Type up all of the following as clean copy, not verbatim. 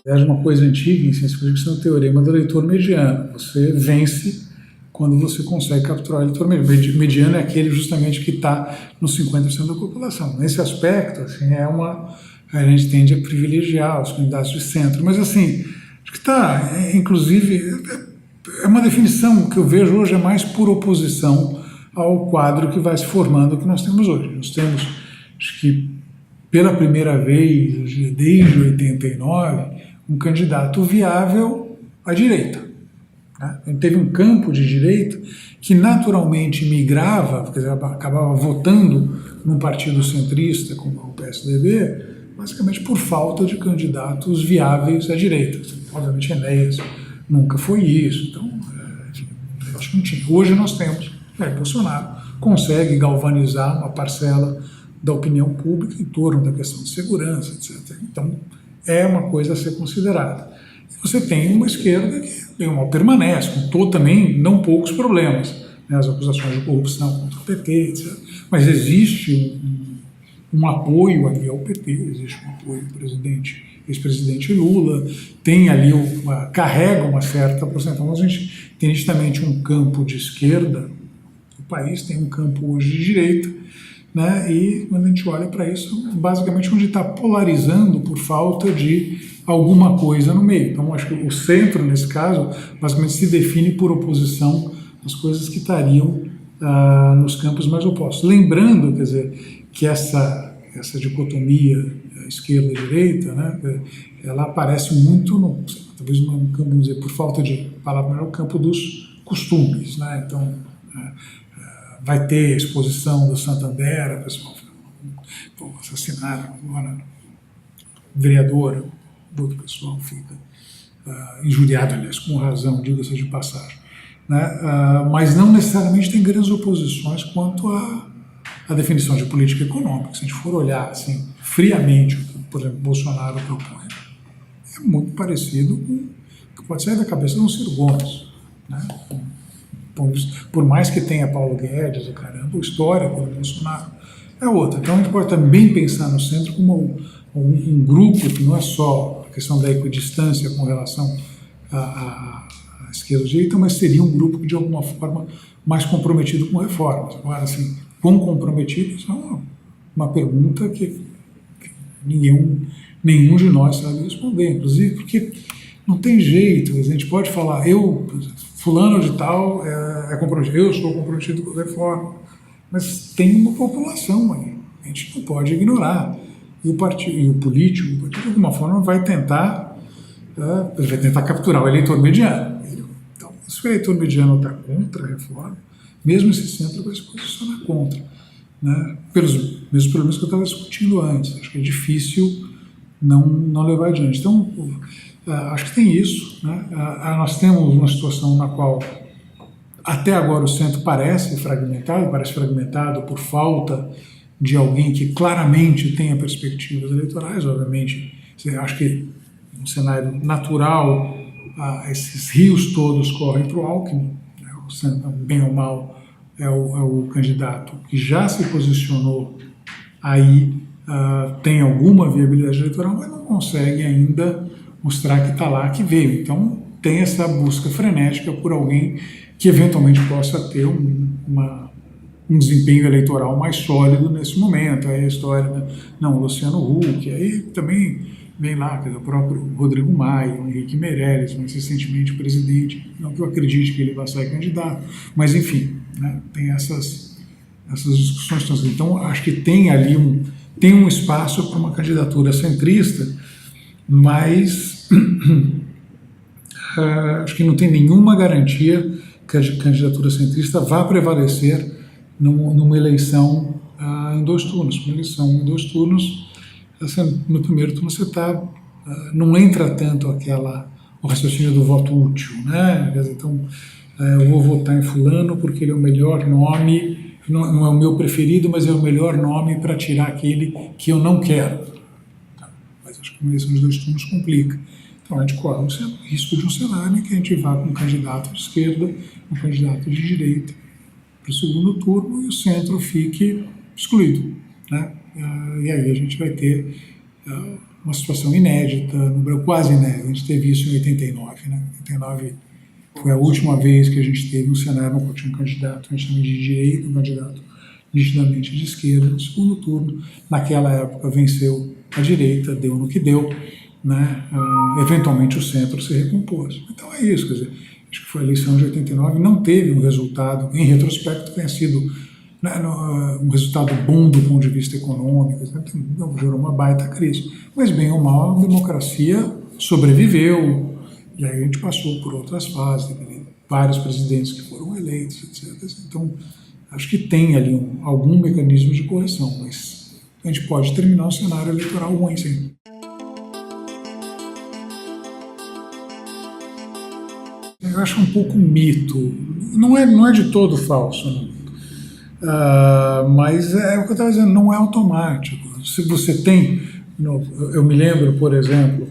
É uma coisa antiga em ciência política, isso é o teorema do eleitor mediano. Você vence quando você consegue capturar o eleitor mediano. Mediano é aquele justamente que está nos 50% da população. Nesse aspecto, assim, a gente tende a privilegiar os candidatos de centro. Mas, assim, acho que está, inclusive, é uma definição que eu vejo hoje é mais por oposição ao quadro que vai se formando que nós temos hoje. Nós temos, acho que, pela primeira vez, desde 89, um candidato viável à direita. Né? A gente teve um campo de direita que naturalmente migrava, quer dizer, acabava votando num partido centrista como o PSDB, basicamente por falta de candidatos viáveis à direita. Obviamente, Enéas nunca foi isso, então acho que não tinha. Hoje nós temos, Bolsonaro consegue galvanizar uma parcela da opinião pública em torno da questão de segurança, etc. Então, é uma coisa a ser considerada. E você tem uma esquerda que permanece, com também não poucos problemas, né, as acusações de corrupção contra o PT, etc. Mas existe um apoio ali ao PT, existe um apoio ao ex-presidente Lula, tem ali, carrega uma certa porcentagem. A gente tem nitidamente um campo de esquerda, o país tem um campo hoje de direita, né? E quando a gente olha para isso, basicamente onde está polarizando por falta de alguma coisa no meio. Então, acho que o centro, nesse caso, basicamente se define por oposição às coisas que estariam nos campos mais opostos. Lembrando, quer dizer, que essa dicotomia esquerda-direita, né, ela aparece muito, talvez no campo, vamos dizer, por falta de palavra melhor, no campo dos costumes. Né? Então, vai ter exposição do Santander, o pessoal assassinaram agora o vereador, o pessoal fica injuriado, aliás, com razão, diga-se de passagem. Né? Mas não necessariamente tem grandes oposições quanto à definição de política econômica. Se a gente for olhar assim, friamente o que, por exemplo, Bolsonaro propõe, é muito parecido com o que pode sair da cabeça de um Ciro Gomes. Né? Por mais que tenha Paulo Guedes, a história do Bolsonaro é outra. Então a gente pode também pensar no centro como um grupo que não é só a questão da equidistância com relação à esquerda e direita, mas seria um grupo que de alguma forma mais comprometido com reformas. Agora, assim, quão comprometido, isso é uma pergunta que nenhum de nós sabe responder, inclusive porque não tem jeito, a gente pode falar, fulano de tal é comprometido, eu sou comprometido com a reforma, mas tem uma população aí, a gente não pode ignorar. E o político, de alguma forma, vai tentar capturar o eleitor mediano. Então, se o eleitor mediano está contra a reforma, mesmo esse centro vai se posicionar contra. Né? Pelos mesmos problemas que eu estava discutindo antes. Acho que é difícil não levar adiante. Então, acho que tem isso. Né? Nós temos uma situação na qual até agora o centro parece fragmentado por falta de alguém que claramente tenha perspectivas eleitorais. Obviamente, acho que no cenário natural esses rios todos correm para o Alckmin, né? Bem ou mal é o candidato que já se posicionou aí, tem alguma viabilidade eleitoral, mas não consegue ainda mostrar que está lá, que veio. Então tem essa busca frenética por alguém que eventualmente possa ter um desempenho eleitoral mais sólido nesse momento. Aí a história, né? Não, Luciano Huck, aí também vem lá, o próprio Rodrigo Maia, o Henrique Meirelles, mais recentemente o presidente, não que eu acredite que ele vai sair candidato, mas enfim, né? Tem essas discussões. Então acho que tem ali um espaço para uma candidatura centrista, mas acho que não tem nenhuma garantia que a candidatura centrista vá prevalecer numa eleição em 2 turnos. Uma eleição em 2 turnos, no primeiro turno você não entra tanto o raciocínio do voto útil, né? Então, eu vou votar em fulano porque ele é o melhor nome, não é o meu preferido, mas é o melhor nome para tirar aquele que eu não quero. Mas acho que uma eleição de 2 turnos complica. Então a gente corre o risco de um cenário em que a gente vá com um candidato de esquerda, um candidato de direita para o segundo turno e o centro fique excluído. Né? E aí a gente vai ter uma situação inédita, no Brasil, quase inédita. A gente teve isso em 89, né? 89 foi a última vez que a gente teve um cenário no qual tinha um candidato, a gente chama de direita, um candidato nitidamente de esquerda. No segundo turno, naquela época, venceu a direita, deu no que deu, né? Eventualmente o centro se recompôs. Então é isso, quer dizer, acho que foi a eleição de 89, não teve um resultado, em retrospecto, tenha sido, né, um resultado bom do ponto de vista econômico, né? Gerou uma baita crise. Mas, bem ou mal, a democracia sobreviveu, e aí a gente passou por outras fases, vários presidentes que foram eleitos, etc. Então, acho que tem ali algum mecanismo de correção, mas a gente pode terminar um cenário eleitoral ruim, sim. Eu acho um pouco mito. Não é de todo falso, não. Mas é o que eu estava dizendo, não é automático. Se você tem... Eu me lembro, por exemplo,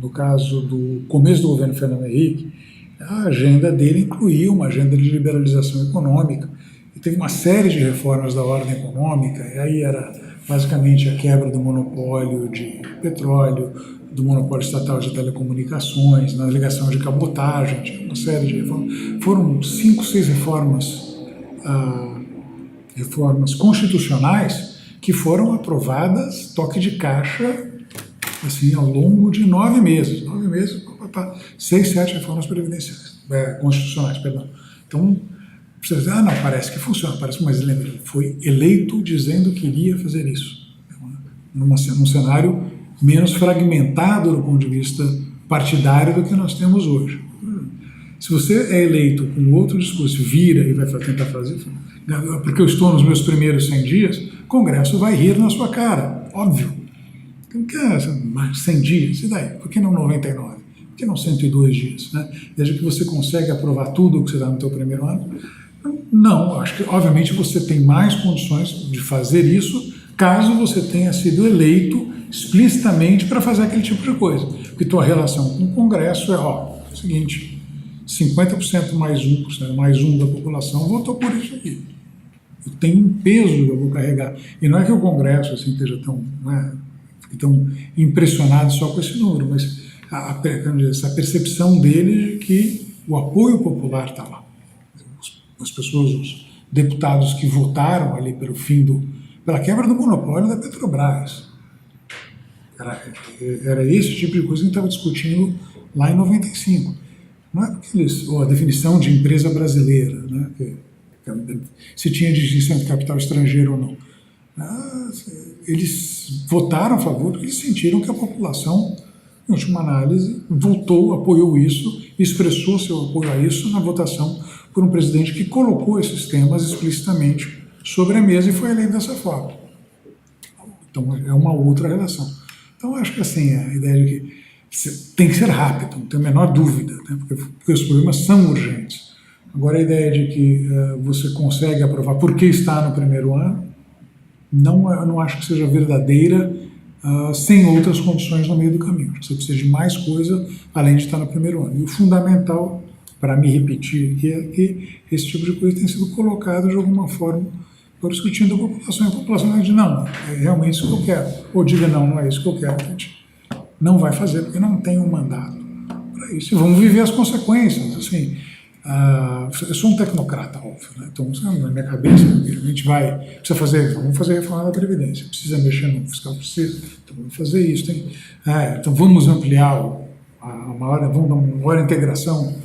no caso do começo do governo Fernando Henrique, a agenda dele incluía uma agenda de liberalização econômica, e teve uma série de reformas da ordem econômica, e aí era basicamente a quebra do monopólio de petróleo, do monopólio estatal de telecomunicações, na ligação de cabotagem, tinha uma série de reformas. Foram 5, 6 reformas constitucionais que foram aprovadas, toque de caixa, assim, ao longo de 9 meses. 9 meses, 6, 7 reformas previdenciais, constitucionais, perdão. Então, você diz, não, parece que funciona, mas lembra, ele foi eleito dizendo que iria fazer isso. Num cenário menos fragmentado do ponto de vista partidário do que nós temos hoje. Se você é eleito com outro discurso, vira e vai tentar fazer, porque eu estou nos meus primeiros 100 dias, o Congresso vai rir na sua cara, óbvio. Não quer 100 dias, e daí? Por que não 99? Por que não 102 dias? Né? Desde que você consegue aprovar tudo o que você dá no seu primeiro ano? Não, acho que obviamente você tem mais condições de fazer isso caso você tenha sido eleito explicitamente para fazer aquele tipo de coisa. Porque tua relação com o Congresso é, o seguinte, 50% mais 1%, mais 1 da população votou por isso aqui. Eu tenho um peso que eu vou carregar. E não é que o Congresso assim, esteja tão impressionado só com esse número, mas essa percepção dele de que o apoio popular está lá. As pessoas, os deputados que votaram ali pela quebra do monopólio da Petrobras. Era esse tipo de coisa que a gente estava discutindo lá em 95. Não é porque a definição de empresa brasileira, né, se tinha distinção entre capital estrangeiro ou não. Eles votaram a favor porque eles sentiram que a população, em última análise, apoiou isso, expressou seu apoio a isso na votação por um presidente que colocou esses temas explicitamente sobre a mesa e foi eleito dessa forma. Então é uma outra relação. Então acho que assim, a ideia de que tem que ser rápido, não tem a menor dúvida, né? porque os problemas são urgentes. Agora a ideia de que você consegue aprovar porque está no primeiro ano, não acho que seja verdadeira sem outras condições no meio do caminho. Você precisa de mais coisa além de estar no primeiro ano. E o fundamental, para me repetir aqui, é que esse tipo de coisa tem sido colocado de alguma forma para o escrutínio da população. E a população diz, não, é realmente isso que eu quero. Ou diga, não é isso que eu quero. A gente não vai fazer porque não tem um mandato para isso. E vamos viver as consequências. Assim, eu sou um tecnocrata, óbvio. Né? Então, na minha cabeça, a gente vamos fazer a reforma da Previdência. Precisa mexer no fiscal, precisa. Então, vamos fazer isso. Então, vamos ampliar vamos dar uma maior integração.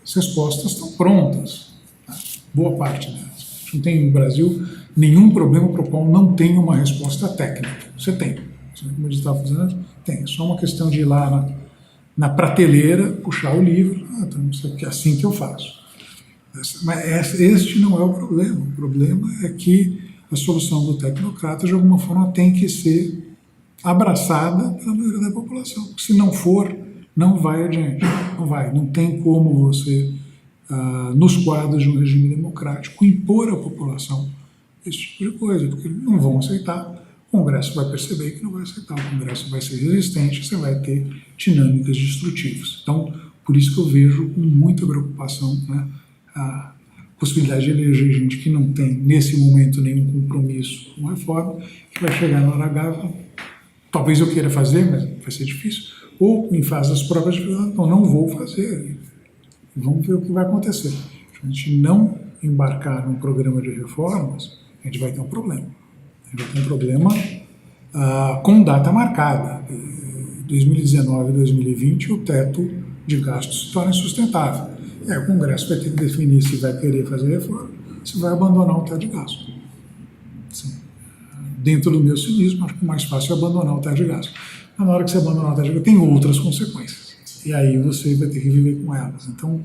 As respostas estão prontas. Boa parte delas. Não tem no Brasil nenhum problema para o qual não tem uma resposta técnica. Você tem. Como a gente estava fazendo, tem. É só uma questão de ir lá na prateleira, puxar o livro. Então, isso é assim que eu faço. Mas este não é o problema. O problema é que a solução do tecnocrata, de alguma forma, tem que ser abraçada pela maioria da população. Se não for, não vai adiante. Não vai. Não tem como você, nos quadros de um regime democrático, impor à população esse tipo de coisa, porque eles não vão aceitar. O Congresso vai perceber que não vai aceitar. O Congresso vai ser resistente, você vai ter dinâmicas destrutivas. Então, por isso que eu vejo com muita preocupação, né, a possibilidade de eleger gente que não tem, nesse momento, nenhum compromisso com reforma, que vai chegar na hora H, talvez eu queira fazer, mas vai ser difícil, ou em fase das provas de não vou fazer. Vamos ver o que vai acontecer. Se a gente não embarcar num programa de reformas, a gente vai ter um problema. A gente vai ter um problema com data marcada. 2019 e 2020, o teto de gastos se torna insustentável. E aí o Congresso vai ter que definir se vai querer fazer reforma, se vai abandonar o teto de gasto. Assim, dentro do meu cinismo, acho que o mais fácil é abandonar o teto de gasto. Mas na hora que você abandonar o teto de gasto, tem outras consequências. E aí você vai ter que viver com elas. Então,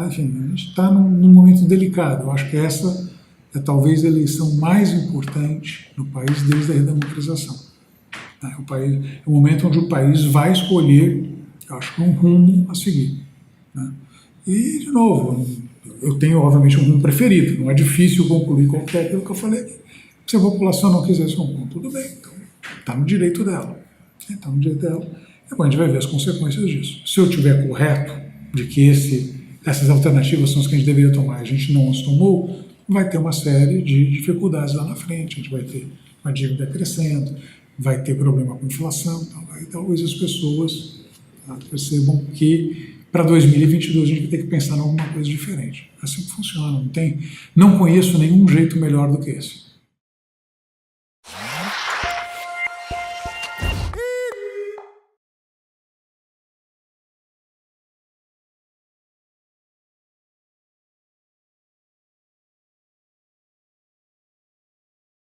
enfim, a gente está num momento delicado. Eu acho que essa é talvez a eleição mais importante no país desde a redemocratização. É o momento onde o país vai escolher, eu acho, um rumo a seguir. Né? E, de novo, eu tenho, obviamente, um rumo preferido. Não é difícil concluir qualquer aquilo que eu falei aqui. Se a população não quiser esse rumo, tudo bem. Então, está no direito dela. Está no direito dela. Depois a gente vai ver as consequências disso. Se eu estiver correto de que essas alternativas são as que a gente deveria tomar e a gente não as tomou, vai ter uma série de dificuldades lá na frente. A gente vai ter uma dívida crescendo, vai ter problema com inflação, talvez as pessoas percebam que para 2022 a gente vai ter que pensar em alguma coisa diferente. É assim que funciona. Não conheço nenhum jeito melhor do que esse.